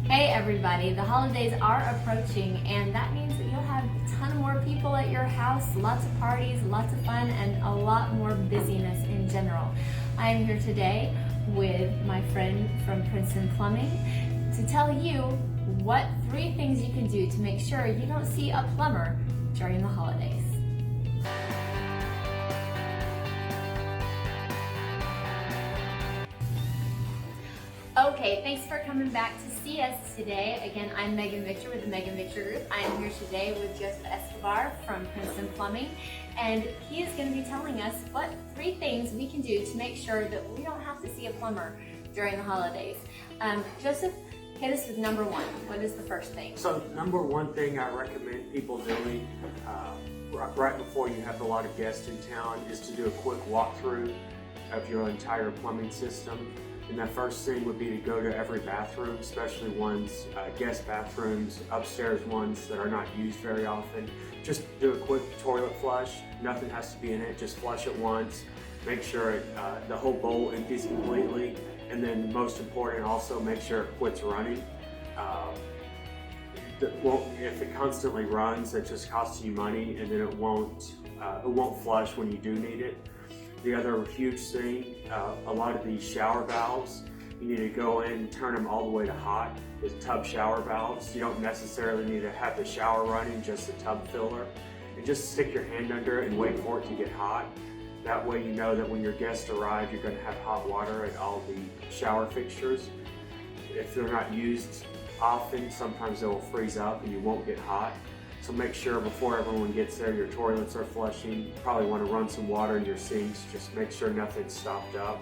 Hey everybody, the holidays are approaching and that means that you'll have a ton more people at your house, lots of parties, lots of fun, and a lot more busyness in general. I am here today with my friend from Princeton Plumbing to tell you what 3 things you can do to make sure you don't see a plumber during the holidays. Okay, thanks for coming back to see us today. Again, I'm Megan Victor with the Megan Victor Group. I am here today with Joseph Escobar from Princeton Plumbing, and he is going to be telling us what 3 things we can do to make sure that we don't have to see a plumber during the holidays. Joseph, hit us with number 1. What is the first thing? So number 1 thing I recommend people doing right before you have a lot of guests in town is to do a quick walkthrough of your entire plumbing system. And that first thing would be to go to every bathroom, especially ones, guest bathrooms, upstairs ones that are not used very often. Just do a quick toilet flush. Nothing has to be in it, just flush it once. Make sure the whole bowl empties completely. And then most important, also make sure it quits running. If it constantly runs, it just costs you money, and then it won't flush when you do need it. The other huge thing, a lot of these shower valves, you need to go in and turn them all the way to hot. The tub shower valves, you don't necessarily need to have the shower running, just the tub filler. And just stick your hand under it and wait for it to get hot. That way you know that when your guests arrive, you're going to have hot water at all the shower fixtures. If they're not used often, sometimes they will freeze up and you won't get hot. So make sure before everyone gets there, your toilets are flushing. You probably want to run some water in your sinks. Just make sure nothing's stopped up.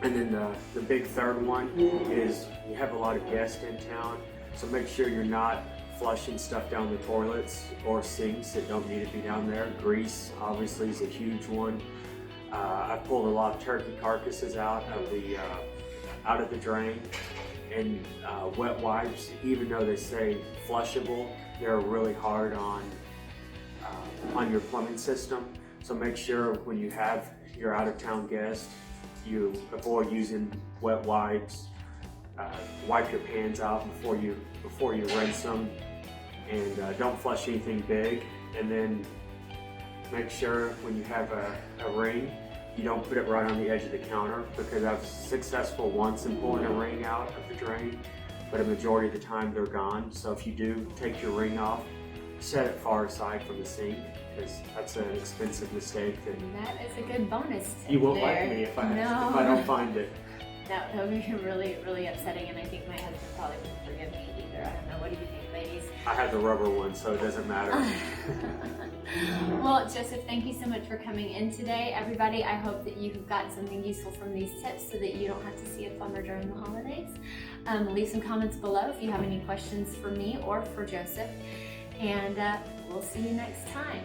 And then the big third one is you have a lot of guests in town. So make sure you're not flushing stuff down the toilets or sinks that don't need to be down there. Grease obviously is a huge one. I've pulled a lot of turkey carcasses out of the drain. And wet wipes, even though they say flushable, they're really hard on your plumbing system. So make sure when you have your out-of-town guest, you avoid using wet wipes. Wipe your pans out before you rinse them, and don't flush anything big. And then make sure when you have a ring, you don't put it right on the edge of the counter, because I was successful once in pulling a ring out of the drain, but a majority of the time they're gone. So if you do take your ring off, set it far aside from the sink, because that's an expensive mistake. And that is a good bonus tip. You won't there. like me if I don't find it. No, that would be really, really upsetting, and I think my husband probably wouldn't forgive me either. I don't know. What do you think, ladies? I have the rubber one, so it doesn't matter. Well, Joseph, thank you so much for coming in today. Everybody, I hope that you've gotten something useful from these tips so that you don't have to see a plumber during the holidays. Leave some comments below if you have any questions for me or for Joseph, and we'll see you next time.